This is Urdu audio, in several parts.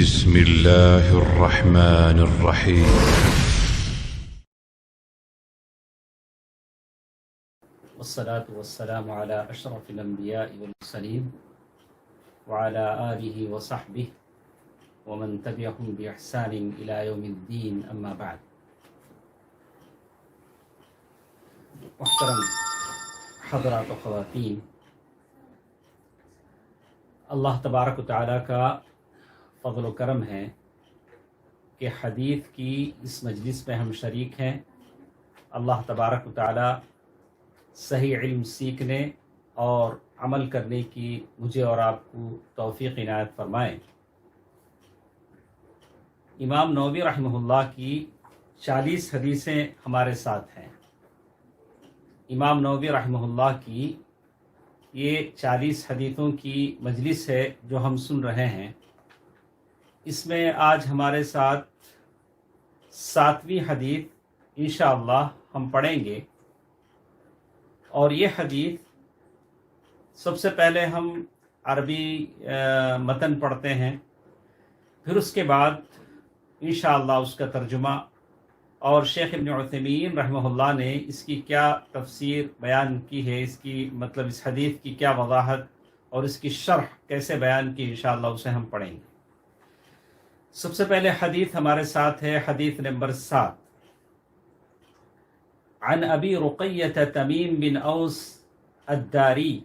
بسم الله الرحمن الرحيم. والصلاة والسلام على أشرف الأنبياء والمرسلين وعلى آله وصحبه ومن تبعهم بإحسان إلى يوم الدين، أما بعد. محترم حضرات و خواتین، اللہ تبارک و تعالیٰ کا فضل و کرم ہے کہ حدیث کی اس مجلس میں ہم شریک ہیں۔ اللہ تبارک و تعالیٰ صحیح علم سیکھنے اور عمل کرنے کی مجھے اور آپ کو توفیق عنایت فرمائیں۔ امام نووی رحمہ اللہ کی 40 حدیثیں ہمارے ساتھ ہیں۔ امام نووی رحمہ اللہ کی یہ 40 حدیثوں کی مجلس ہے جو ہم سن رہے ہیں۔ اس میں آج ہمارے ساتھ 7ویں حدیث انشاءاللہ ہم پڑھیں گے، اور یہ حدیث سب سے پہلے ہم عربی متن پڑھتے ہیں، پھر اس کے بعد انشاءاللہ اس کا ترجمہ اور شیخ ابن عثیمین رحمہ اللہ نے اس کی کیا تفسیر بیان کی ہے، اس کی مطلب اس حدیث کی کیا وضاحت اور اس کی شرح کیسے بیان کی، انشاءاللہ اسے ہم پڑھیں گے۔ سب سے پہلے حدیث ہمارے ساتھ ہے، حدیث نمبر 7، عن ابی رقیۃ تمیم بن اوس الداری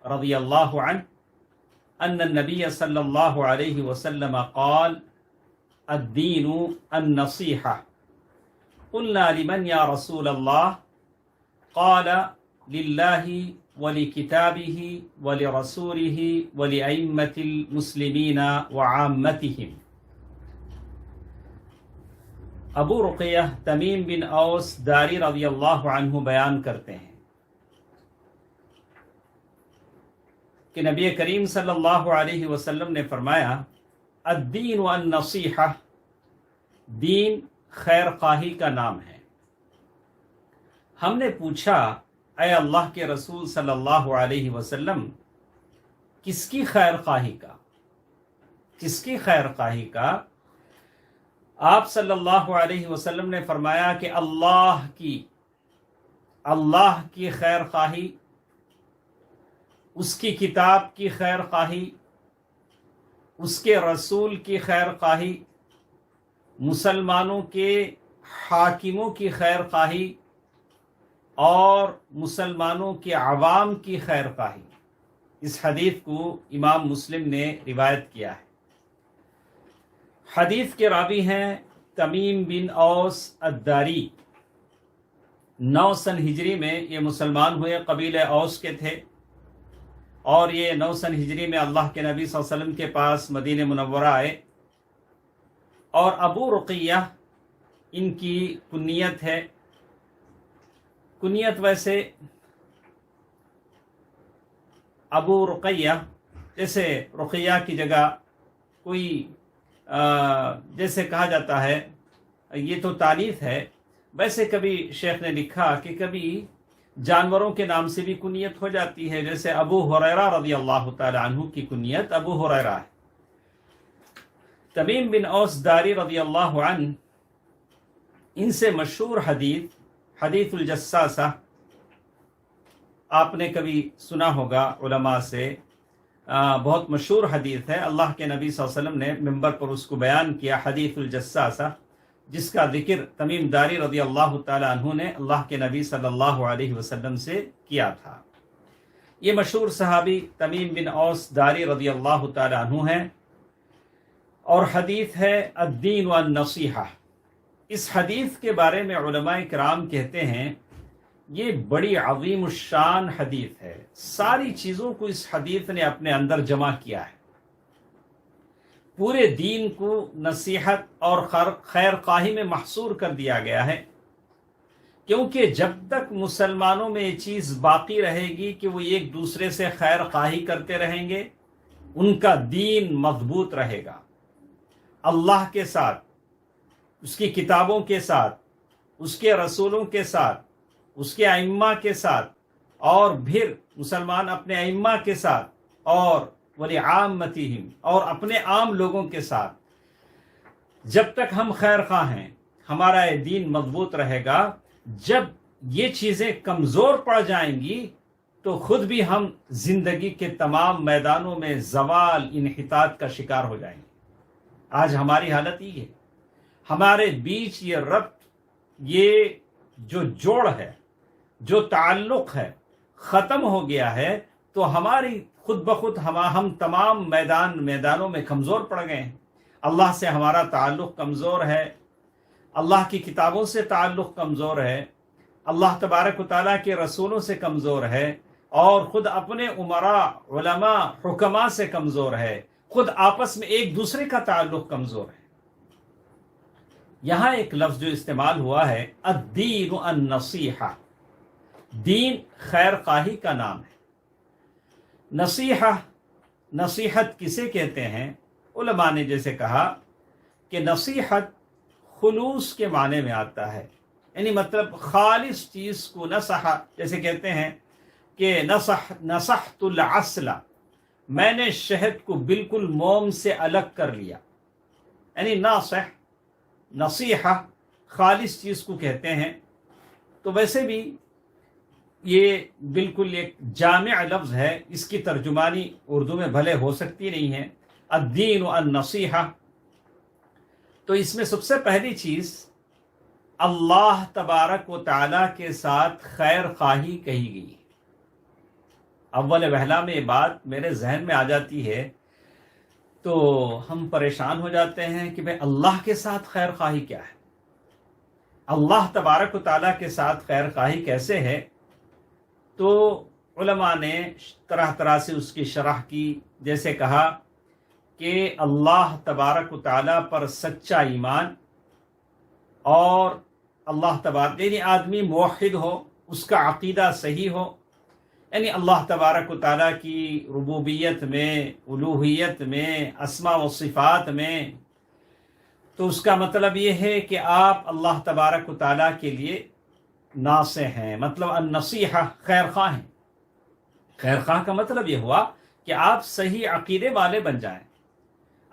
رضی اللہ عنہ ان النبی صلی اللہ علیہ وسلم قال الدین النصیحہ قلنا لمن یا رسول اللہ قال للہ ولکتابہ ولرسولہ ولأئمة المسلمین وعامتہم۔ ابو رقیہ تمیم بن اوس داری رضی اللہ عنہ بیان کرتے ہیں کہ نبی کریم صلی اللہ علیہ وسلم نے فرمایا، الدین والنصیحہ، دین خیر خواہی کا نام ہے۔ ہم نے پوچھا، اے اللہ کے رسول صلی اللہ علیہ وسلم، کس کی خیر خواہی کا؟ کس کی خیر خواہی کا؟ آپ صلی اللہ علیہ وسلم نے فرمایا کہ اللہ کی خیر خواہی، اس کی کتاب کی خیر خواہی، اس کے رسول کی خیر خواہی، مسلمانوں کے حاکموں کی خیر خواہی اور مسلمانوں کے عوام کی خیر خواہی۔ اس حدیث کو امام مسلم نے روایت کیا ہے۔ حدیث کے راوی ہیں تمیم بن اوس الداری۔ 9 سن ہجری میں یہ مسلمان ہوئے، قبیلہ اوس کے تھے، اور یہ 9 سن ہجری میں اللہ کے نبی صلی اللہ علیہ وسلم کے پاس مدینہ منورہ آئے، اور ابو رقیہ ان کی کنیت ہے۔ کنیت ویسے ابو رقیہ، جیسے رقیہ کی جگہ کوئی جیسے کہا جاتا ہے، یہ تو تالیف ہے، ویسے کبھی شیخ نے لکھا کہ کبھی جانوروں کے نام سے بھی کنیت ہو جاتی ہے، جیسے ابو ہریرہ رضی اللہ تعالی عنہ کی کنیت ابو ہریرہ ہے۔ تمیم بن اوس داری رضی اللہ عنہ، ان سے مشہور حدیث الجساسہ آپ نے کبھی سنا ہوگا علماء سے، بہت مشہور حدیث ہے۔ اللہ کے نبی صلی اللہ علیہ وسلم نے ممبر پر اس کو بیان کیا، حدیث الجساسہ، جس کا ذکر تمیم داری رضی اللہ تعالی عنہ نے اللہ کے نبی صلی اللہ علیہ وسلم سے کیا تھا۔ یہ مشہور صحابی تمیم بن اوس داری رضی اللہ تعالی عنہ ہیں، اور حدیث ہے الدین والنصیحہ۔ اس حدیث کے بارے میں علماء کرام کہتے ہیں یہ بڑی عظیم الشان حدیث ہے، ساری چیزوں کو اس حدیث نے اپنے اندر جمع کیا ہے۔ پورے دین کو نصیحت اور خیر خواہی میں محصور کر دیا گیا ہے، کیونکہ جب تک مسلمانوں میں یہ چیز باقی رہے گی کہ وہ ایک دوسرے سے خیر خواہی کرتے رہیں گے، ان کا دین مضبوط رہے گا۔ اللہ کے ساتھ، اس کی کتابوں کے ساتھ، اس کے رسولوں کے ساتھ، اس کے ائمہ کے ساتھ، اور پھر مسلمان اپنے ائمہ کے ساتھ اور ولعامتہم اور اپنے عام لوگوں کے ساتھ جب تک ہم خیر خواہ ہیں ہمارا یہ دین مضبوط رہے گا. جب یہ چیزیں کمزور پڑ جائیں گی تو خود بھی ہم زندگی کے تمام میدانوں میں زوال انحطاط کا شکار ہو جائیں گے. آج ہماری حالت یہ ہے. ہمارے بیچ یہ ربط، یہ جو جوڑ ہے، جو تعلق ہے، ختم ہو گیا ہے. تو ہماری خود بخود ہم تمام میدانوں میں کمزور پڑ گئے ہیں. اللہ سے ہمارا تعلق کمزور ہے، اللہ کی کتابوں سے تعلق کمزور ہے، اللہ تبارک و تعالیٰ کے رسولوں سے کمزور ہے، اور خود اپنے عمراء، علماء، حکماء سے کمزور ہے. خود آپس میں ایک دوسرے کا تعلق کمزور ہے. یہاں ایک لفظ جو استعمال ہوا ہے، الدین النصیحہ، دین خیر خواہی کا نام ہے. نصیحہ، نصیحت کسے کہتے ہیں؟ علماء نے جیسے کہا کہ نصیحت خلوص کے معنی میں آتا ہے، یعنی مطلب خالص چیز کو نصح، جیسے کہتے ہیں کہ نصحت العسل، میں نے شہد کو بالکل موم سے الگ کر لیا. یعنی ناصح، نصیحہ خالص چیز کو کہتے ہیں. تو ویسے بھی یہ بالکل ایک جامع لفظ ہے، اس کی ترجمانی اردو میں بھلے ہو سکتی نہیں ہے. الدین النصیحہ، تو اس میں سب سے پہلی چیز اللہ تبارک و تعالیٰ کے ساتھ خیر خواہی کہی گئی. اول وہلا میں یہ بات میرے ذہن میں آ جاتی ہے تو ہم پریشان ہو جاتے ہیں کہ بھئی اللہ کے ساتھ خیر خواہی کیا ہے؟ اللہ تبارک و تعالیٰ کے ساتھ خیر خواہی کیسے ہے؟ تو علماء نے طرح طرح سے اس کی شرح کی. جیسے کہا کہ اللہ تبارک و تعالیٰ پر سچا ایمان، اور اللہ تبارک، یعنی آدمی موحد ہو، اس کا عقیدہ صحیح ہو، یعنی اللہ تبارک و تعالیٰ کی ربوبیت میں، الوہیت میں، اسماء و صفات میں. تو اس کا مطلب یہ ہے کہ آپ اللہ تبارک و تعالیٰ کے لیے ناصح ہیں، مطلب النصیحہ، خیر خواہ ہیں. خیر خواہ کا مطلب یہ ہوا کہ آپ صحیح عقیدے والے بن جائیں.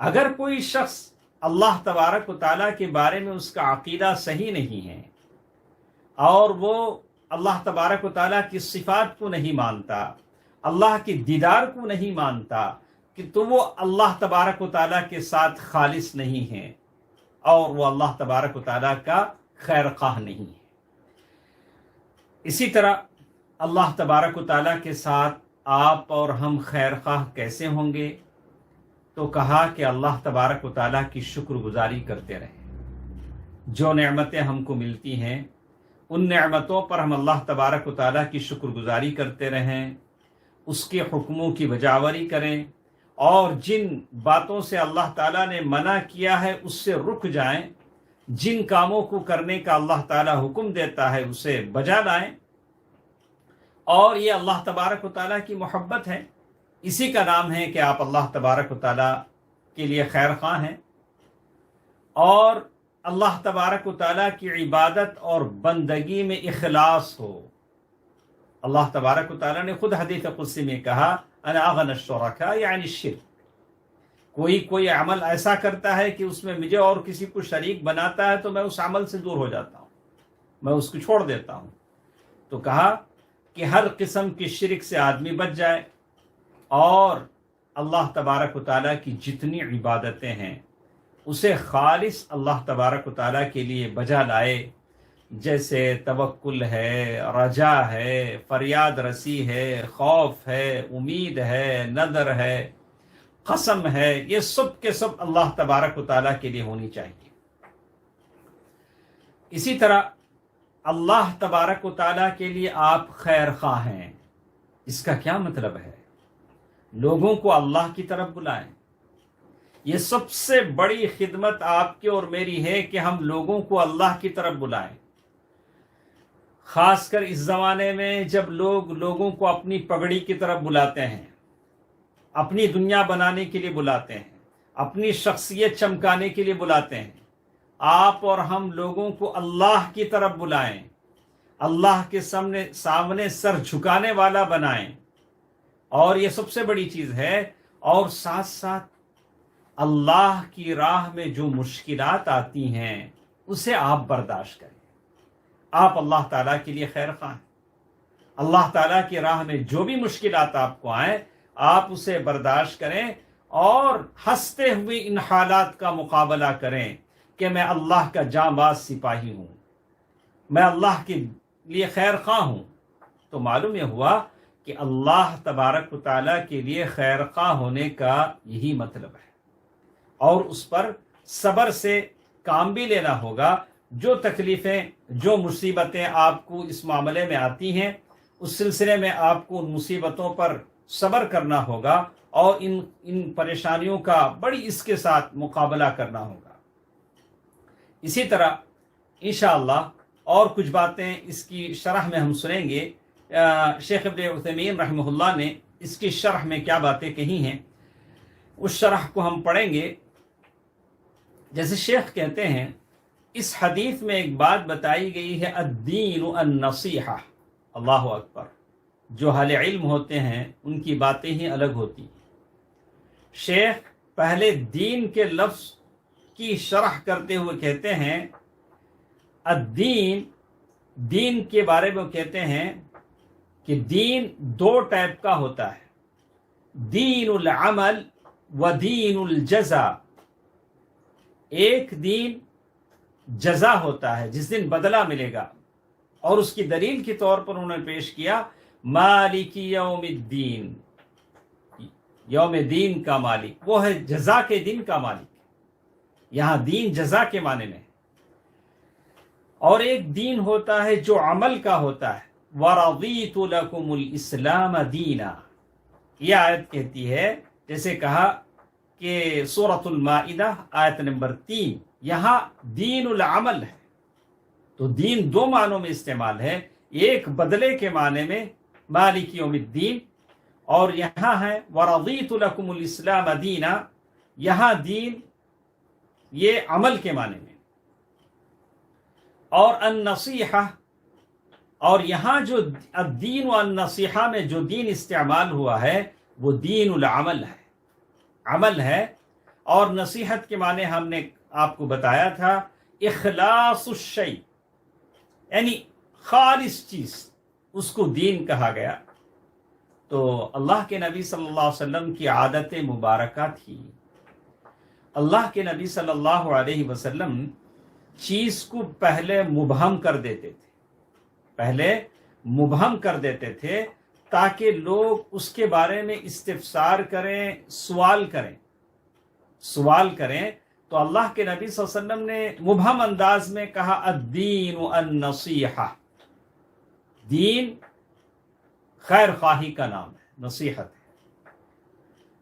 اگر کوئی شخص اللہ تبارک و تعالیٰ کے بارے میں اس کا عقیدہ صحیح نہیں ہے، اور وہ اللہ تبارک و تعالیٰ کی صفات کو نہیں مانتا، اللہ کے دیدار کو نہیں مانتا، کہ تو وہ اللہ تبارک و تعالیٰ کے ساتھ خالص نہیں ہے، اور وہ اللہ تبارک و تعالیٰ کا خیر خواہ نہیں ہے. اسی طرح اللہ تبارک و تعالیٰ کے ساتھ آپ اور ہم خیر خواہ کیسے ہوں گے؟ تو کہا کہ اللہ تبارک و تعالیٰ کی شکر گزاری کرتے رہیں. جو نعمتیں ہم کو ملتی ہیں ان نعمتوں پر ہم اللہ تبارک و تعالیٰ کی شکر گزاری کرتے رہیں، اس کے حکموں کی بجاوری کریں، اور جن باتوں سے اللہ تعالیٰ نے منع کیا ہے اس سے رک جائیں. جن کاموں کو کرنے کا اللہ تعالیٰ حکم دیتا ہے اسے بجا لائیں. اور یہ اللہ تبارک و تعالیٰ کی محبت ہے. اسی کا نام ہے کہ آپ اللہ تبارک و تعالیٰ کے لیے خیر خواہ ہیں، اور اللہ تبارک و تعالیٰ کی عبادت اور بندگی میں اخلاص ہو. اللہ تبارک و تعالیٰ نے خود حدیث قدسی میں کہا، انا اغنى الشرکاء یعنی الشرک. کوئی عمل ایسا کرتا ہے کہ اس میں مجھے اور کسی کو شریک بناتا ہے تو میں اس عمل سے دور ہو جاتا ہوں، میں اس کو چھوڑ دیتا ہوں. تو کہا کہ ہر قسم کی شرک سے آدمی بچ جائے، اور اللہ تبارک و تعالیٰ کی جتنی عبادتیں ہیں اسے خالص اللہ تبارک و تعالیٰ کے لیے بجا لائے. جیسے توکل ہے، رجا ہے، فریاد رسی ہے، خوف ہے، امید ہے، نذر ہے، قسم ہے، یہ سب کے سب اللہ تبارک و تعالیٰ کے لیے ہونی چاہیے. اسی طرح اللہ تبارک و تعالیٰ کے لیے آپ خیر خواہ ہیں. اس کا کیا مطلب ہے؟ لوگوں کو اللہ کی طرف بلائیں. یہ سب سے بڑی خدمت آپ کی اور میری ہے کہ ہم لوگوں کو اللہ کی طرف بلائیں. خاص کر اس زمانے میں جب لوگوں کو اپنی پگڑی کی طرف بلاتے ہیں، اپنی دنیا بنانے کے لیے بلاتے ہیں، اپنی شخصیت چمکانے کے لیے بلاتے ہیں. آپ اور ہم لوگوں کو اللہ کی طرف بلائیں، اللہ کے سامنے سر جھکانے والا بنائیں. اور یہ سب سے بڑی چیز ہے. اور ساتھ ساتھ اللہ کی راہ میں جو مشکلات آتی ہیں اسے آپ برداشت کریں. آپ اللہ تعالیٰ کے لیے خیر خواہ ہیں. اللہ تعالیٰ کی راہ میں جو بھی مشکلات آپ کو آئیں آپ اسے برداشت کریں اور ہنستے ہوئے ان حالات کا مقابلہ کریں کہ میں اللہ کا جانباز سپاہی ہوں، میں اللہ کے لیے خیر خواہ ہوں. تو معلوم یہ ہوا کہ اللہ تبارک و تعالیٰ کے لیے خیر خواہ ہونے کا یہی مطلب ہے، اور اس پر صبر سے کام بھی لینا ہوگا. جو تکلیفیں جو مصیبتیں آپ کو اس معاملے میں آتی ہیں اس سلسلے میں آپ کو ان مصیبتوں پر صبر کرنا ہوگا اور ان پریشانیوں کا بڑی اس کے ساتھ مقابلہ کرنا ہوگا. اسی طرح انشاءاللہ اور کچھ باتیں اس کی شرح میں ہم سنیں گے. شیخ ابن عثیمین رحمہ اللہ نے اس کی شرح میں کیا باتیں کہی ہیں اس شرح کو ہم پڑھیں گے. جیسے شیخ کہتے ہیں اس حدیث میں ایک بات بتائی گئی ہے، الدین النصیحہ. اللہ اکبر. جو اہل علم ہوتے ہیں ان کی باتیں ہی الگ ہوتی ہیں. شیخ پہلے دین کے لفظ کی شرح کرتے ہوئے کہتے ہیں الدین، دین کے بارے میں کہتے ہیں کہ دین دو ٹائپ کا ہوتا ہے، دین العمل و دین الجزا. ایک دین جزا ہوتا ہے جس دن بدلہ ملے گا، اور اس کی دلیل کے طور پر انہوں نے پیش کیا مالک یوم الدین، یوم دین کا مالک وہ ہے جزا کے دن کا مالک. یہاں دین جزا کے معنی میں. اور ایک دین ہوتا ہے جو عمل کا ہوتا ہے، وَرَضِيتُ لَكُمُ الْإِسْلَامَ دِينًا. یہ آیت کہتی ہے، جیسے کہا کہ سورۃ المائدہ آیت نمبر 3، یہاں دین العمل ہے. تو دین دو معنوں میں استعمال ہے، ایک بدلے کے معنی میں مالک یوم الدین، اور یہاں ہے وَرَضِيتُ لَكُمُ الْإِسْلَامَ دِينًا، یہاں دین یہ عمل کے معنی میں. اور النصیحہ، اور یہاں جو الدین و النصیحہ میں جو دین استعمال ہوا ہے وہ دین العمل ہے، عمل ہے. اور نصیحت کے معنی ہم نے آپ کو بتایا تھا اخلاص الشیء، یعنی خالص چیز، اس کو دین کہا گیا. تو اللہ کے نبی صلی اللہ علیہ وسلم کی عادت مبارکہ تھی. اللہ کے نبی صلی اللہ علیہ وسلم چیز کو پہلے مبہم کر دیتے تھے، پہلے مبہم کر دیتے تھے تاکہ لوگ اس کے بارے میں استفسار کریں، سوال کریں. تو اللہ کے نبی صلی اللہ علیہ وسلم نے مبہم انداز میں کہا الدین النصیحہ، دین خیر خواہی کا نام ہے، نصیحت ہے.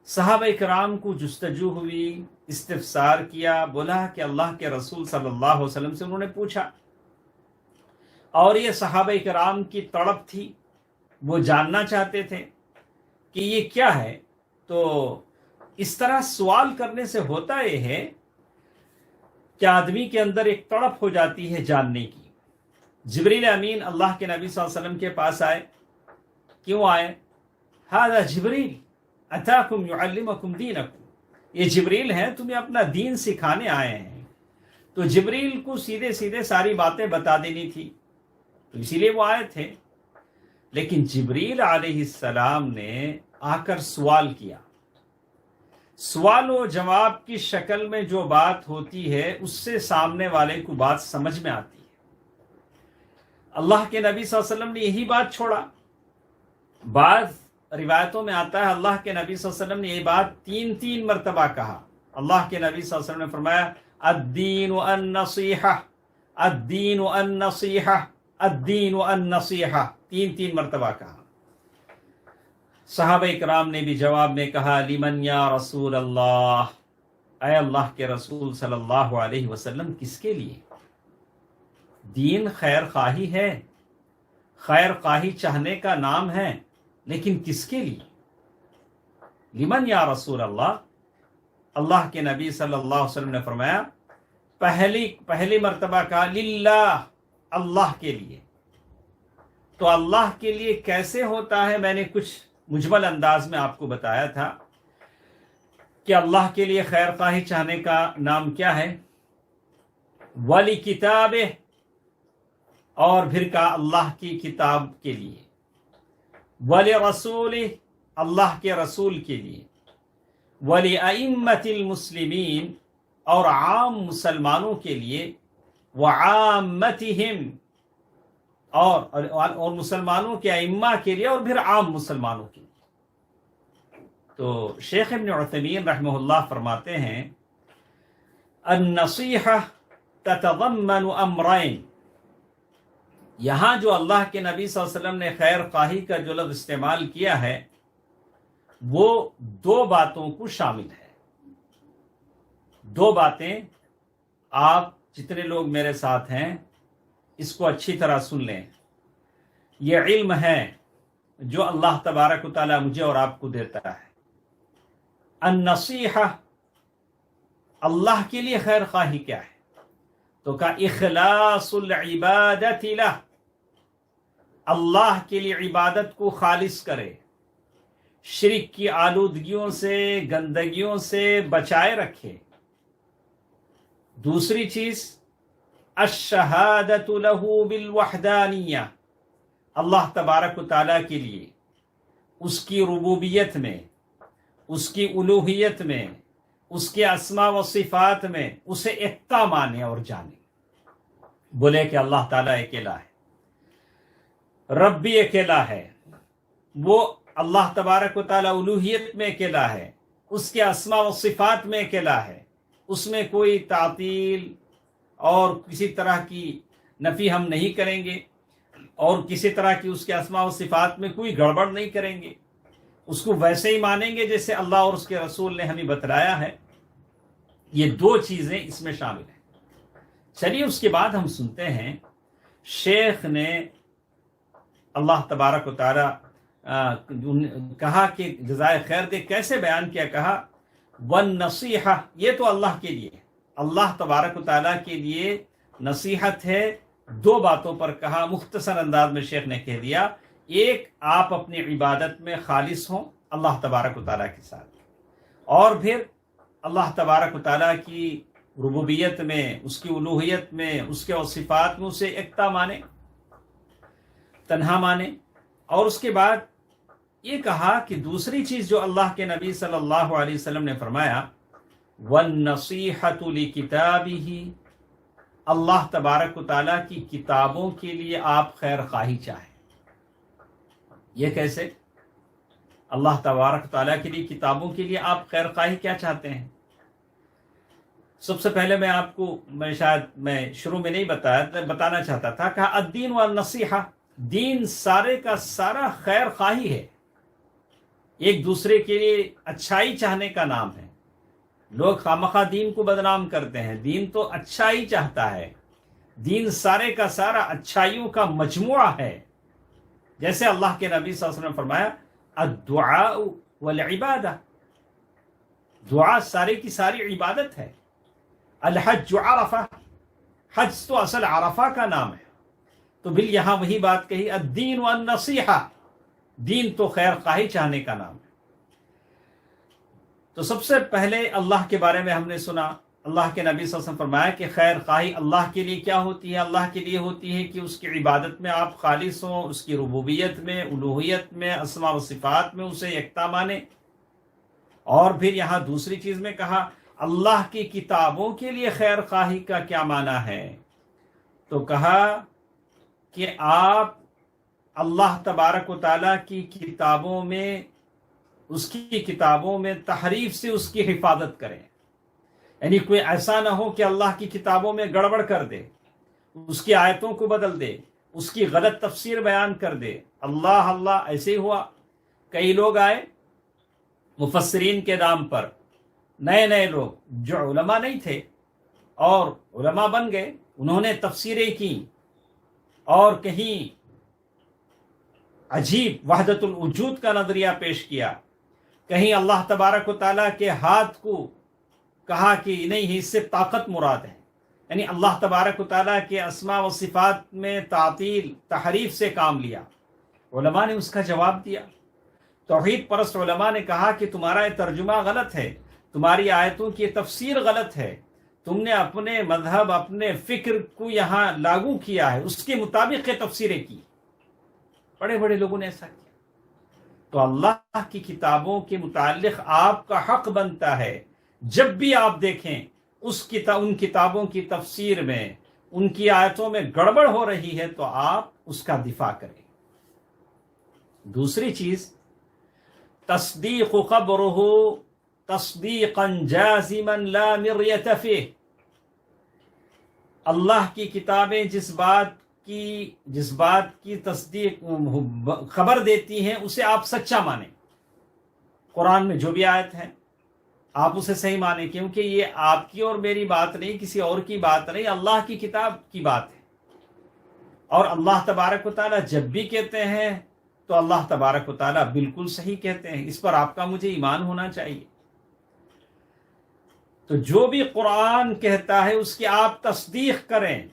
صحابہ کرام کو جستجو ہوئی، استفسار کیا، بولا کہ اللہ کے رسول صلی اللہ علیہ وسلم سے انہوں نے پوچھا، اور یہ صحابہ کرام کی تڑپ تھی، وہ جاننا چاہتے تھے کہ یہ کیا ہے. تو اس طرح سوال کرنے سے ہوتا یہ ہے کہ آدمی کے اندر ایک تڑپ ہو جاتی ہے جاننے کی. جبریل امین اللہ کے نبی صلی اللہ علیہ وسلم کے پاس آئے. کیوں آئے؟ ھذا جبریل اتاکم یعلمکم دینکم، یہ جبریل ہیں، تمہیں اپنا دین سکھانے آئے ہیں. تو جبریل کو سیدھے سیدھے ساری باتیں بتا دینی تھی، تو اسی لیے وہ آئے تھے. لیکن جبریل علیہ السلام نے آ کر سوال کیا. سوال و جواب کی شکل میں جو بات ہوتی ہے اس سے سامنے والے کو بات سمجھ میں آتی ہے. اللہ کے نبی صلی اللہ علیہ وسلم نے یہی بات چھوڑا. بعض روایتوں میں آتا ہے اللہ کے نبی صلی اللہ علیہ وسلم نے یہ بات تین مرتبہ کہا. اللہ کے نبی صلی اللہ علیہ وسلم نے فرمایا الدین النصیحہ، الدین النصیحہ، الدین النصیحہ، تین مرتبہ کہا. صحابہ کرام نے بھی جواب میں کہا لمن یا رسول اللہ، اے اللہ کے رسول صلی اللہ علیہ وسلم، کس کے لیے؟ دین خیر خواہی ہے، خیر خواہی چاہنے کا نام ہے، لیکن کس کے لیے؟ لمن یا رسول اللہ. اللہ کے نبی صلی اللہ علیہ وسلم نے فرمایا پہلی مرتبہ کہا للہ، اللہ کے لیے. تو اللہ کے لیے کیسے ہوتا ہے میں نے کچھ مجمل انداز میں آپ کو بتایا تھا کہ اللہ کے لیے خیر خواہی چاہنے کا نام کیا ہے؟ ولی کتاب، اور پھر کہا اللہ کی کتاب کے لیے، ولی رسول، اللہ کے رسول کے لیے، ولی ائمۃ المسلمین، اور عام مسلمانوں کے لیے، وعامتہم، اور مسلمانوں کے ائمہ کے لیے، اور پھر عام مسلمانوں کے لیے۔ تو شیخ ابن عثیمین رحمہ اللہ فرماتے ہیں النصیحہ تتضمن امرین، یہاں جو اللہ کے نبی صلی اللہ علیہ وسلم نے خیر خواہی کا جو لفظ استعمال کیا ہے وہ دو باتوں کو شامل ہے۔ دو باتیں، آپ جتنے لوگ میرے ساتھ ہیں اس کو اچھی طرح سن لیں۔ یہ علم ہے جو اللہ تبارک و تعالی مجھے اور آپ کو دیتا ہے۔ النصیحہ، اللہ کے لیے خیر خواہی کیا ہے؟ تو کہا اخلاص العبادت لہ، اللہ کے لیے عبادت کو خالص کرے، شرک کی آلودگیوں سے، گندگیوں سے بچائے رکھے۔ دوسری چیز الشہادۃ لہ بالوحدانیہ، اللہ تبارک و تعالیٰ کے لیے اس کی ربوبیت میں، اس کی الوہیت میں، اس کے اسماء و صفات میں اسے یکتا مانے اور جانے، بولے کہ اللہ تعالیٰ اکیلا ہے، رب بھی اکیلا ہے، وہ اللہ تبارک و تعالیٰ الوہیت میں اکیلا ہے، اس کے اسماء و صفات میں اکیلا ہے، اس میں کوئی تعطیل اور کسی طرح کی نفی ہم نہیں کریں گے، اور کسی طرح کی اس کے اسماء و صفات میں کوئی گڑبڑ نہیں کریں گے، اس کو ویسے ہی مانیں گے جیسے اللہ اور اس کے رسول نے ہمیں بتلایا ہے۔ یہ دو چیزیں اس میں شامل ہیں۔ چلیے اس کے بعد ہم سنتے ہیں شیخ نے اللہ تبارک و تعالی کہا کہ جزائے خیر دے، کیسے بیان کیا؟ کہا والنصیحہ، یہ تو اللہ کے لیے، اللہ تبارک و تعالیٰ کے لیے نصیحت ہے۔ دو باتوں پر کہا، مختصر انداز میں شیخ نے کہہ دیا، ایک آپ اپنی عبادت میں خالص ہوں اللہ تبارک و تعالیٰ کے ساتھ، اور پھر اللہ تبارک و تعالیٰ کی ربوبیت میں، اس کی الوہیت میں، اس کے صفات میں اسے یکتا مانے، تنہا مانے۔ اور اس کے بعد یہ کہا کہ دوسری چیز جو اللہ کے نبی صلی اللہ علیہ وسلم نے فرمایا، وَالنَّصِيحَةُ لِكِتَابِهِ، اللہ تبارک و تعالیٰ کی کتابوں کے لیے آپ خیر خواہی چاہیں۔ یہ کیسے؟ اللہ تبارک و تعالیٰ کے لیے کتابوں کے لیے آپ خیر خواہی کیا چاہتے ہیں؟ سب سے پہلے میں آپ کو، میں شروع میں نہیں بتانا چاہتا تھا، کہا الدین والنصیحہ، دین سارے کا سارا خیر خواہی ہے، ایک دوسرے کے لیے اچھائی چاہنے کا نام ہے۔ لوگ خامخواہ دین کو بدنام کرتے ہیں، دین تو اچھائی چاہتا ہے، دین سارے کا سارا اچھائیوں کا مجموعہ ہے۔ جیسے اللہ کے نبی صلی اللہ علیہ وسلم نے فرمایا الدعاء والعبادہ، دعا سارے کی ساری عبادت ہے۔ الحج عرفہ، حج تو اصل عرفہ کا نام ہے، تو بل یہاں وہی بات کہی، الدین والنصیحہ، دین تو خیر خواہی چاہنے کا نام ہے۔ تو سب سے پہلے اللہ کے بارے میں ہم نے سنا، اللہ کے نبی صلی اللہ علیہ وسلم فرمایا کہ خیر خواہی اللہ کے لیے کیا ہوتی ہے؟ اللہ کے لیے ہوتی ہے کہ اس کی عبادت میں آپ خالص ہوں، اس کی ربوبیت میں، الوہیت میں، اسماء و صفات میں اسے یکتا مانیں۔ اور پھر یہاں دوسری چیز میں کہا اللہ کی کتابوں کے لیے خیر خواہی کا کیا معنی ہے؟ تو کہا کہ آپ اللہ تبارک و تعالیٰ کی کتابوں میں، اس کی کتابوں میں تحریف سے اس کی حفاظت کریں، یعنی کوئی ایسا نہ ہو کہ اللہ کی کتابوں میں گڑبڑ کر دے، اس کی آیتوں کو بدل دے، اس کی غلط تفسیر بیان کر دے۔ اللہ اللہ ایسے ہی ہوا، کئی لوگ آئے مفسرین کے نام پر، نئے لوگ جو علماء نہیں تھے اور علماء بن گئے، انہوں نے تفسیریں کی اور کہیں عجیب وحدت الوجود کا نظریہ پیش کیا، کہیں اللہ تبارک و تعالیٰ کے ہاتھ کو کہا کہ نہیں، اس سے طاقت مراد ہے، یعنی اللہ تبارک و تعالیٰ کے اسماء و صفات میں تعطیل، تحریف سے کام لیا۔ علماء نے اس کا جواب دیا، توحید پرست علماء نے کہا کہ تمہارا یہ ترجمہ غلط ہے، تمہاری آیتوں کی تفسیر غلط ہے، تم نے اپنے مذہب اپنے فکر کو یہاں لاگو کیا ہے، اس کے مطابق یہ تفسیریں کی۔ بڑے بڑے لوگوں نے ایسا کیا۔ تو اللہ کی کتابوں کے متعلق آپ کا حق بنتا ہے، جب بھی آپ دیکھیں ان کتابوں کی تفسیر میں ان کی آیتوں میں گڑبڑ ہو رہی ہے تو آپ اس کا دفاع کریں۔ دوسری چیز، تصدیق خبرہ تصدیقا جازما لا مریۃ فیہ، اللہ کی کتابیں جس بات کی تصدیق خبر دیتی ہیں اسے آپ سچا مانیں۔ قرآن میں جو بھی آیت ہے آپ اسے صحیح مانیں، کیونکہ یہ آپ کی اور میری بات نہیں، کسی اور کی بات نہیں، اللہ کی کتاب کی بات ہے۔ اور اللہ تبارک و تعالیٰ جب بھی کہتے ہیں تو اللہ تبارک و تعالیٰ بالکل صحیح کہتے ہیں، اس پر آپ کا مجھے ایمان ہونا چاہیے۔ تو جو بھی قرآن کہتا ہے اس کی آپ تصدیق کریں۔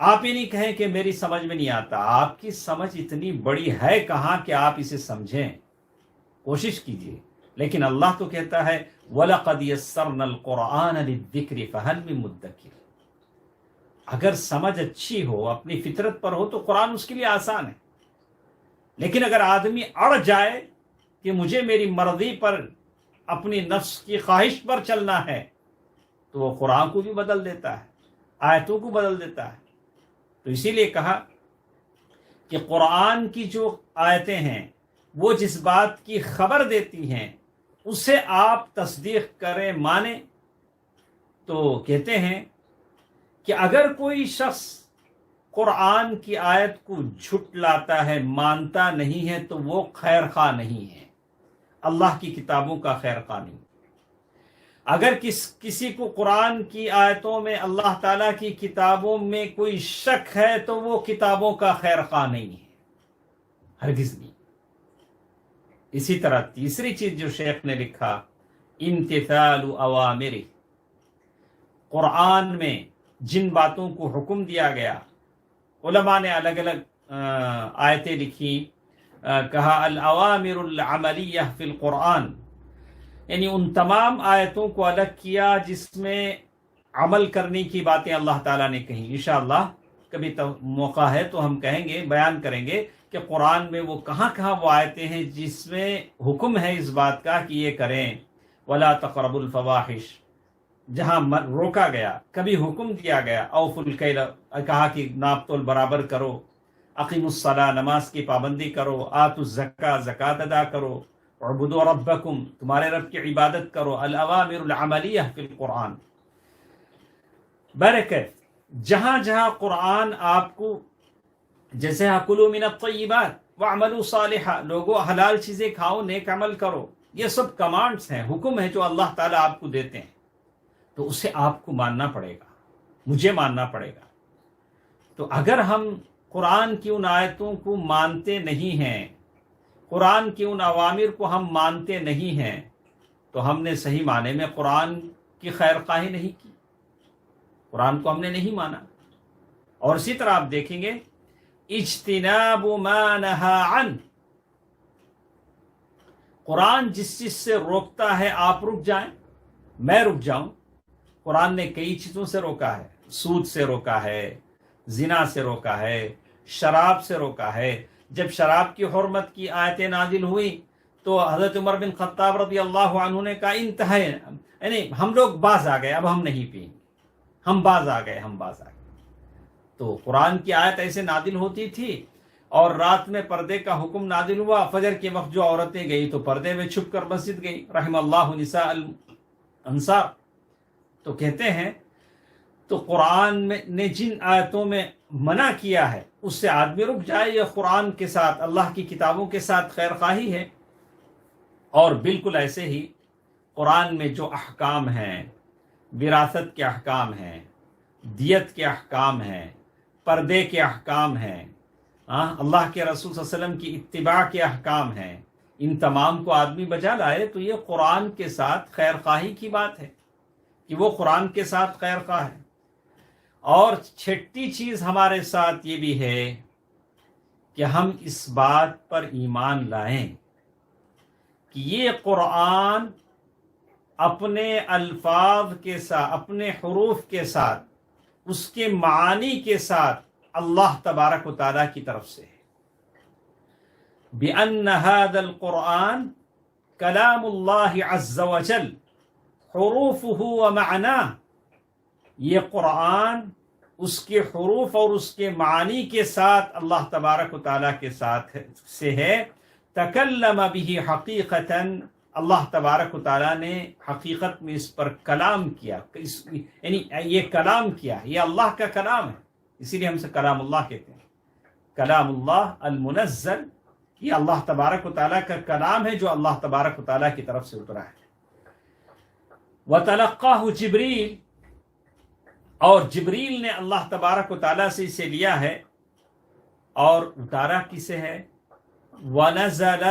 آپ یہ نہیں کہیں کہ میری سمجھ میں نہیں آتا، آپ کی سمجھ اتنی بڑی ہے کہاں کہ آپ اسے سمجھیں، کوشش کیجیے۔ لیکن اللہ تو کہتا ہے وَلَقَدْ يَسَّرْنَا الْقُرْآنَ لِلذِّكْرِ فَهَلْ مِن مُدَّكِرٍ۔ اگر سمجھ اچھی ہو، اپنی فطرت پر ہو تو قرآن اس کے لیے آسان ہے۔ لیکن اگر آدمی اڑ جائے کہ مجھے میری مرضی پر، اپنی نفس کی خواہش پر چلنا ہے، تو وہ قرآن کو بھی بدل دیتا ہے، آیتوں کو بدل دیتا ہے۔ تو اسی لیے کہا کہ قرآن کی جو آیتیں ہیں وہ جس بات کی خبر دیتی ہیں اسے آپ تصدیق کریں، مانیں۔ تو کہتے ہیں کہ اگر کوئی شخص قرآن کی آیت کو جھٹلاتا ہے، مانتا نہیں ہے، تو وہ خیر خواہ نہیں ہے، اللہ کی کتابوں کا خیر خواہ نہیں۔ اگر کسی کو قرآن کی آیتوں میں، اللہ تعالیٰ کی کتابوں میں کوئی شک ہے تو وہ کتابوں کا خیر خواہ نہیں ہے، ہرگز نہیں۔ اسی طرح تیسری چیز جو شیخ نے لکھا، امتثال اوامر، قرآن میں جن باتوں کو حکم دیا گیا، علماء نے الگ الگ آیتیں لکھی، کہا الاوامر العملیہ فی القرآن، یعنی ان تمام آیتوں کو الگ کیا جس میں عمل کرنے کی باتیں اللہ تعالیٰ نے کہیں۔ انشاءاللہ کبھی موقع ہے تو ہم کہیں گے، بیان کریں گے کہ قرآن میں وہ کہاں کہاں وہ آیتیں ہیں جس میں حکم ہے اس بات کا کہ یہ کریں۔ ولا تقربوا الفواحش، جہاں روکا گیا، کبھی حکم دیا گیا، اوفوا الکیل، کہا کہ ناپ تول برابر کرو، اقیموا الصلاۃ، نماز کی پابندی کرو، آتوا الزکاۃ، زکوٰۃ ادا کرو، اعبدوا ربکم، تمہارے رب کی عبادت کرو، الاوامر العملیہ فی القرآن۔ برکت، جہاں جہاں قرآن آپ کو، جیسے کلوا من الطیبات واعملوا صالحا، لوگوں حلال چیزیں کھاؤ، نیک عمل کرو، یہ سب کمانڈز ہیں، حکم ہے جو اللہ تعالیٰ آپ کو دیتے ہیں، تو اسے آپ کو ماننا پڑے گا، مجھے ماننا پڑے گا۔ تو اگر ہم قرآن کی ان آیتوں کو مانتے نہیں ہیں، قرآن کی ان اوامر کو ہم مانتے نہیں ہیں، تو ہم نے صحیح معنی میں قرآن کی خیر خواہی نہیں کی، قرآن کو ہم نے نہیں مانا۔ اور اسی طرح آپ دیکھیں گے اجتناب ما نہا عن، قرآن جس چیز سے روکتا ہے آپ رک جائیں، میں رک جاؤں۔ قرآن نے کئی چیزوں سے روکا ہے، سود سے روکا ہے، زنا سے روکا ہے، شراب سے روکا ہے۔ جب شراب کی حرمت کی آیتیں نازل ہوئی تو حضرت عمر بن خطاب رضی اللہ عنہ نے کہا انتہا، یعنی ہم لوگ باز آ گئے، اب ہم نہیں پئیں گے، ہم باز آ گئے۔ تو قرآن کی آیت ایسے نازل ہوتی تھی، اور رات میں پردے کا حکم نازل ہوا، فجر کے وقت جو عورتیں گئی تو پردے میں چھپ کر مسجد گئی، رحم اللہ نساء الانصار۔ تو کہتے ہیں تو قرآن نے جن آیتوں میں منع کیا ہے اس سے آدمی رک جائے، یہ قرآن کے ساتھ، اللہ کی کتابوں کے ساتھ خیر خواہی ہے۔ اور بالکل ایسے ہی قرآن میں جو احکام ہیں، وراثت کے احکام ہیں، دیت کے احکام ہیں، پردے کے احکام ہیں، اللہ کے رسول صلی اللہ علیہ وسلم کی اتباع کے احکام ہیں، ان تمام کو آدمی بجا لائے تو یہ قرآن کے ساتھ خیر خواہی کی بات ہے کہ وہ قرآن کے ساتھ خیر خواہ ہے۔ اور چھٹی چیز ہمارے ساتھ یہ بھی ہے کہ ہم اس بات پر ایمان لائیں کہ یہ قرآن اپنے الفاظ کے ساتھ، اپنے حروف کے ساتھ، اس کے معانی کے ساتھ اللہ تبارک و تعالیٰ کی طرف سے ہے۔ بِأَنَّ هَذَا الْقُرْآنَ کلام اللہ عز وجل حروفہ ومعناه، یہ قرآن اس کے حروف اور اس کے معانی کے ساتھ اللہ تبارک و تعالیٰ کے ساتھ سے ہے۔ تکلم به حقیقتاً، اللہ تبارک و تعالیٰ نے حقیقت میں اس پر کلام کیا، یعنی یہ کلام کیا، یہ اللہ کا کلام ہے، اسی لیے ہم سے کلام اللہ کہتے ہیں۔ کلام اللہ المنزل، یہ اللہ تبارک و تعالیٰ کا کلام ہے جو اللہ تبارک و تعالیٰ کی طرف سے اترا ہے۔ وَتَلَقَّاهُ جبریل، اور جبریل نے اللہ تبارک و تعالیٰ سے اسے لیا ہے اور اتارا کسے ہے؟ وَنَزَلَ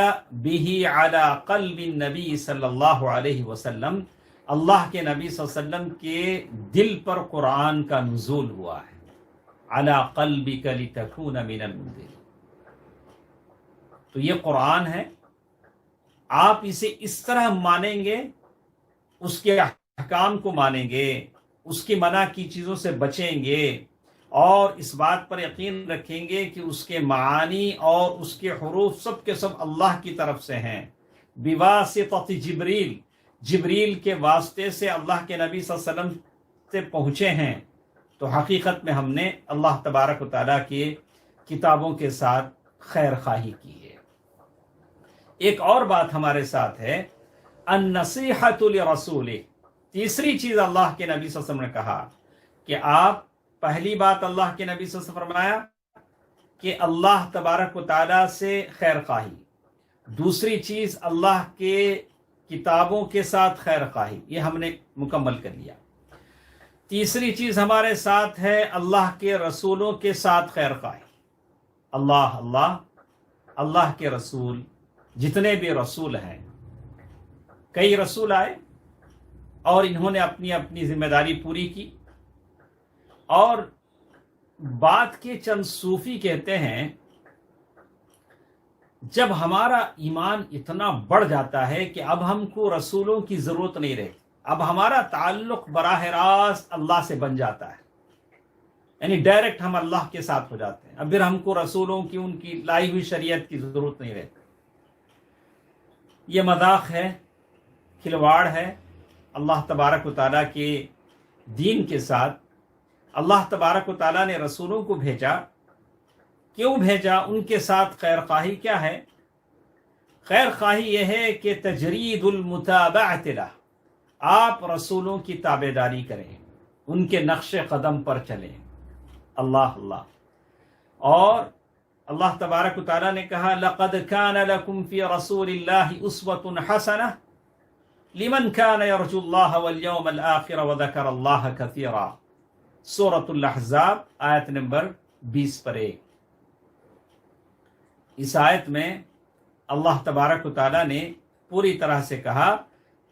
بِهِ عَلَى قَلْبِ النَّبِي صلی اللہ علیہ وسلم، اللہ کے نبی صلی اللہ علیہ وسلم کے دل پر قرآن کا نزول ہوا ہے۔ عَلَى قَلْبِكَ لِتَكُونَ مِنَ الْمُنذِرِينَ، تو یہ قرآن ہے، آپ اسے اس طرح مانیں گے، اس کے احکام کو مانیں گے، اس کی منع کی چیزوں سے بچیں گے، اور اس بات پر یقین رکھیں گے کہ اس کے معانی اور اس کے حروف سب کے سب اللہ کی طرف سے ہیں۔ بواسطۃ جبریل، جبریل کے واسطے سے اللہ کے نبی صلی اللہ علیہ وسلم سے پہنچے ہیں، تو حقیقت میں ہم نے اللہ تبارک و تعالیٰ کی کتابوں کے ساتھ خیر خواہی کی ہے۔ ایک اور بات ہمارے ساتھ ہے، النصیحۃ لرسولہ، تیسری چیز اللہ کے نبی صلی اللہ علیہ وسلم نے کہا کہ آپ، پہلی بات اللہ کے نبی صلی اللہ علیہ وسلم فرمایا کہ اللہ تبارک و تعالیٰ سے خیر خواہی، دوسری چیز اللہ کے کتابوں کے ساتھ خیر خواہی، یہ ہم نے مکمل کر لیا۔ تیسری چیز ہمارے ساتھ ہے اللہ کے رسولوں کے ساتھ خیر خواہی۔ اللہ کے رسول، جتنے بھی رسول ہیں، کئی رسول آئے اور انہوں نے اپنی اپنی ذمہ داری پوری کی، اور بات کے چند صوفی کہتے ہیں جب ہمارا ایمان اتنا بڑھ جاتا ہے کہ اب ہم کو رسولوں کی ضرورت نہیں رہتی، اب ہمارا تعلق براہ راست اللہ سے بن جاتا ہے، یعنی ڈائریکٹ ہم اللہ کے ساتھ ہو جاتے ہیں، اب پھر ہم کو رسولوں کی، ان کی لائی ہوئی شریعت کی ضرورت نہیں رہتی۔ یہ مذاق ہے، کھلواڑ ہے اللہ تبارک و تعالیٰ کے دین کے ساتھ۔ اللہ تبارک و تعالیٰ نے رسولوں کو بھیجا، کیوں بھیجا؟ ان کے ساتھ خیر خواہی کیا ہے؟ خیر خواہی یہ ہے کہ تجرید المتابعۃ لہ، آپ رسولوں کی تابع داری کریں، ان کے نقش قدم پر چلیں۔ اللہ اور اللہ تبارک و تعالیٰ نے کہا لَقَدْ كَانَ لَكُمْ فِي رَسُولِ اللَّهِ أُسْوَةٌ حَسَنَةٌ لِمَنْ كَانَ يَرْجُو اللَّهَ وَالْيَوْمَ الْآخِرَ وَذَكَرَ اللَّهَ كَثِيرًا، سورۃ الاحزاب آیت نمبر 20 پر 1۔ اس آیت میں اللہ تبارک و تعالیٰ نے پوری طرح سے کہا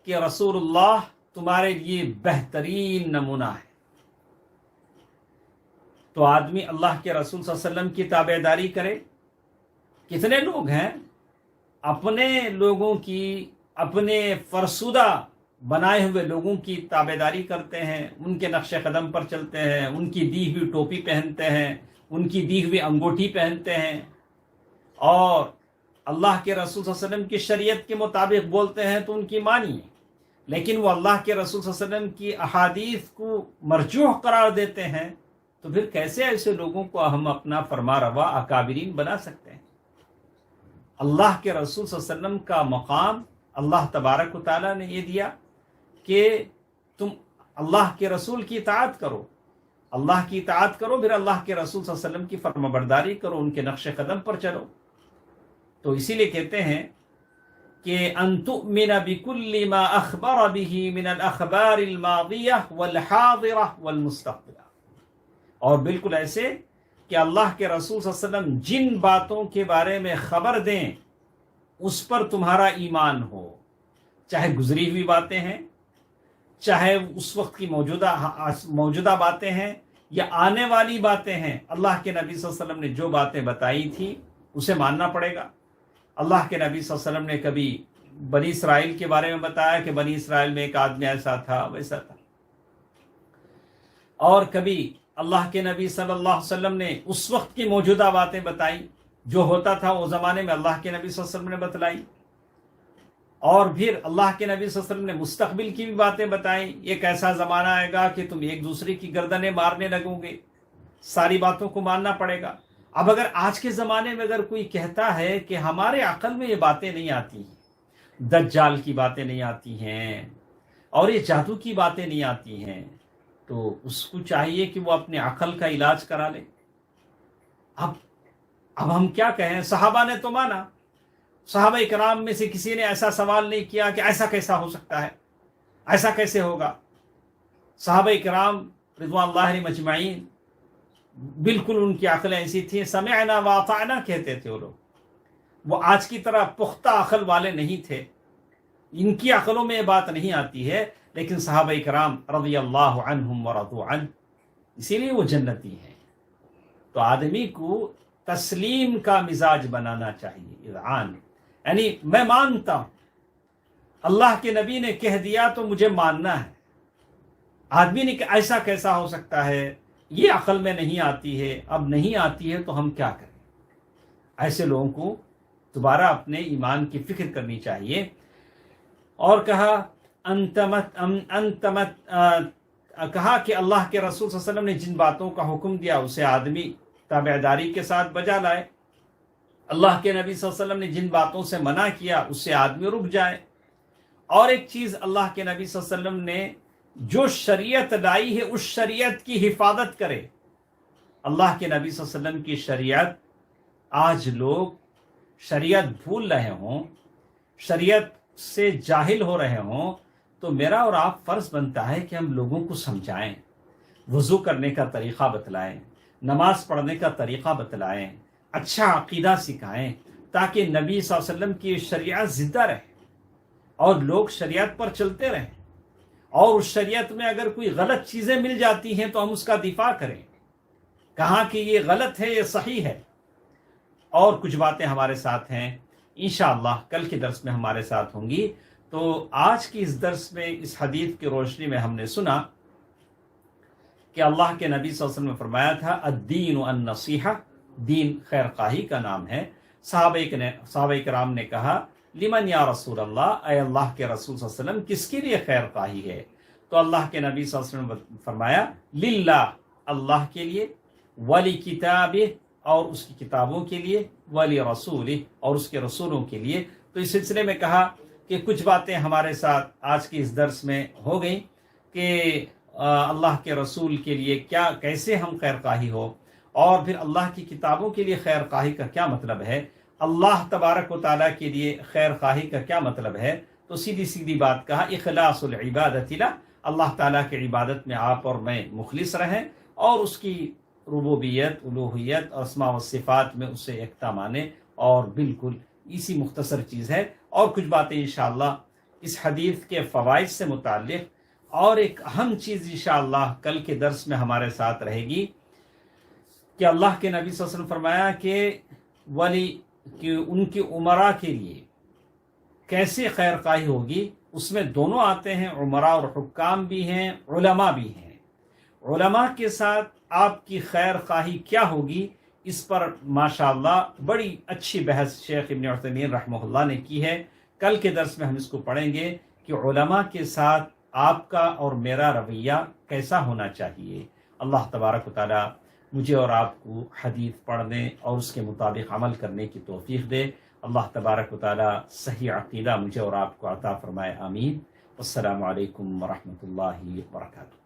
کہ رسول اللہ تمہارے لیے بہترین نمونہ ہے۔ تو آدمی اللہ کے رسول صلی اللہ علیہ وسلم کی تابع داری کرے۔ کتنے لوگ ہیں اپنے لوگوں کی، اپنے فرسودہ بنائے ہوئے لوگوں کی تابع داری کرتے ہیں، ان کے نقش قدم پر چلتے ہیں، ان کی دی ہوئی ٹوپی پہنتے ہیں، ان کی دی ہوئی انگوٹھی پہنتے ہیں، اور اللہ کے رسول صلی اللہ علیہ وسلم کی شریعت کے مطابق بولتے ہیں تو ان کی مانیے، لیکن وہ اللہ کے رسول صلی اللہ علیہ وسلم کی احادیث کو مرجوح قرار دیتے ہیں، تو پھر کیسے ایسے لوگوں کو ہم اپنا فرما روا اکابرین بنا سکتے ہیں؟ اللہ کے رسول صلی اللہ علیہ وسلم کا مقام اللہ تبارک و تعالیٰ نے یہ دیا کہ تم اللہ کے رسول کی اطاعت کرو، اللہ کی اطاعت کرو، پھر اللہ کے رسول صلی اللہ علیہ وسلم کی فرمانبرداری کرو، ان کے نقش قدم پر چلو۔ تو اسی لیے کہتے ہیں کہ ان تؤمن بكل ما اخبر به من الاخبار الماضیہ والحاضرہ والمستقبلہ، اور بالکل ایسے کہ اللہ کے رسول صلی اللہ علیہ وسلم جن باتوں کے بارے میں خبر دیں اس پر تمہارا ایمان ہو، چاہے گزری ہوئی باتیں ہیں، چاہے اس وقت کی موجودہ باتیں ہیں یا آنے والی باتیں ہیں، اللہ کے نبی صلی اللہ علیہ وسلم نے جو باتیں بتائی تھی اسے ماننا پڑے گا۔ اللہ کے نبی صلی اللہ علیہ وسلم نے کبھی بنی اسرائیل کے بارے میں بتایا کہ بنی اسرائیل میں ایک آدمی ایسا تھا ویسا تھا، اور کبھی اللہ کے نبی صلی اللہ علیہ وسلم نے اس وقت کی موجودہ باتیں بتائی، جو ہوتا تھا وہ زمانے میں اللہ کے نبی صلی اللہ علیہ وسلم نے بتلائی، اور پھر اللہ کے نبی صلی اللہ علیہ وسلم نے مستقبل کی بھی باتیں بتائیں، ایک ایسا زمانہ آئے گا کہ تم ایک دوسرے کی گردنیں مارنے لگو گے، ساری باتوں کو ماننا پڑے گا۔ اب اگر آج کے زمانے میں اگر کوئی کہتا ہے کہ ہمارے عقل میں یہ باتیں نہیں آتی ہیں، دجال کی باتیں نہیں آتی ہیں اور یہ جادو کی باتیں نہیں آتی ہیں، تو اس کو چاہیے کہ وہ اپنے عقل کا علاج کرا لے۔ اب ہم کیا کہیں؟ صحابہ نے تو مانا، صحابہ کرام میں سے کسی نے ایسا سوال نہیں کیا کہ ایسا کیسا ہو سکتا ہے، ایسا کیسے ہوگا۔ صحابہ کرام رضوان اللہ علیہم اجمعین بالکل ان کی عقلیں ایسی تھیں، سمعنا واطعنا کہتے تھے وہ لوگ، وہ آج کی طرح پختہ عقل والے نہیں تھے، ان کی عقلوں میں یہ بات نہیں آتی ہے، لیکن صحابہ کرام رضی اللہ عنہم ورضوا عنہ اسی لیے وہ جنتی ہیں۔ تو آدمی کو تسلیم کا مزاج بنانا چاہیے، اذعان، یعنی میں مانتا ہوں، اللہ کے نبی نے کہہ دیا تو مجھے ماننا ہے۔ آدمی نے کہ ایسا کیسا ہو سکتا ہے، یہ عقل میں نہیں آتی ہے، اب نہیں آتی ہے تو ہم کیا کریں؟ ایسے لوگوں کو دوبارہ اپنے ایمان کی فکر کرنی چاہیے۔ اور کہا کہا کہ اللہ کے رسول صلی اللہ علیہ وسلم نے جن باتوں کا حکم دیا اسے آدمی تابعداری کے ساتھ بجا لائے، اللہ کے نبی صلی اللہ علیہ وسلم نے جن باتوں سے منع کیا اس سے آدمی رک جائے۔ اور ایک چیز، اللہ کے نبی صلی اللہ علیہ وسلم نے جو شریعت لائی ہے اس شریعت کی حفاظت کرے۔ اللہ کے نبی صلی اللہ علیہ وسلم کی شریعت، آج لوگ شریعت بھول رہے ہوں، شریعت سے جاہل ہو رہے ہوں، تو میرا اور آپ فرض بنتا ہے کہ ہم لوگوں کو سمجھائیں، وضو کرنے کا طریقہ بتلائیں، نماز پڑھنے کا طریقہ بتلائیں، اچھا عقیدہ سکھائیں، تاکہ نبی صلی اللہ علیہ وسلم کی شریعت زندہ رہے اور لوگ شریعت پر چلتے رہیں، اور اس شریعت میں اگر کوئی غلط چیزیں مل جاتی ہیں تو ہم اس کا دفاع کریں، کہاں کہ یہ غلط ہے یہ صحیح ہے۔ اور کچھ باتیں ہمارے ساتھ ہیں انشاءاللہ کل کے درس میں ہمارے ساتھ ہوں گی۔ تو آج کی اس درس میں اس حدیث کی روشنی میں ہم نے سنا کہ اللہ کے نبی صلی اللہ علیہ وسلم نے فرمایا تھا الدین النصیحہ، دین خیر خواہی کا نام ہے۔ صحابہ کرام نے کہا لمن یا رسول اللہ، اے اللہ کے رسول صلی اللہ علیہ وسلم کس کے لیے خیر خواہی ہے؟ تو اللہ کے نبی صلی اللہ علیہ وسلم نے فرمایا للہ، اللہ کے لیے، ولی کتابہ، اور اس کی کتابوں کے لیے، ولی رسولہ، اور اس کے رسولوں کے لیے۔ تو اس سلسلے میں کہا کہ کچھ باتیں ہمارے ساتھ آج کے اس درس میں ہو گئیں کہ اللہ کے رسول کے لیے کیا، کیسے ہم خیر خواہی ہو، اور پھر اللہ کی کتابوں کے لیے خیر خواہی کا کیا مطلب ہے، اللہ تبارک و تعالیٰ کے لیے خیر خواہی کا کیا مطلب ہے۔ تو سیدھی سیدھی بات کہا اخلاص العبادت لہ، اللہ تعالیٰ کی عبادت میں آپ اور میں مخلص رہیں، اور اس کی ربوبیت، الوہیت اور اسماء و صفات میں اسے یکتا مانے، اور بالکل اسی مختصر چیز ہے۔ اور کچھ باتیں انشاءاللہ اس حدیث کے فوائد سے متعلق، اور ایک اہم چیز انشاءاللہ کل کے درس میں ہمارے ساتھ رہے گی کہ اللہ کے نبی صلی اللہ علیہ وسلم فرمایا کہ ولی کہ ان کی عمراء کے لیے کیسے خیر خواہی ہوگی۔ اس میں دونوں آتے ہیں، عمراء اور حکام بھی ہیں، علماء بھی ہیں۔ علماء کے ساتھ آپ کی خیر خواہی کیا ہوگی، اس پر ماشاءاللہ بڑی اچھی بحث شیخ ابن عثیمین رحمہ اللہ نے کی ہے۔ کل کے درس میں ہم اس کو پڑھیں گے کہ علماء کے ساتھ آپ کا اور میرا رویہ کیسا ہونا چاہیے۔ اللہ تبارک و تعالی مجھے اور آپ کو حدیث پڑھنے اور اس کے مطابق عمل کرنے کی توفیق دے۔ اللہ تبارک و تعالی صحیح عقیدہ مجھے اور آپ کو عطا فرمائے، آمین۔ السلام علیکم ورحمۃ اللہ وبرکاتہ۔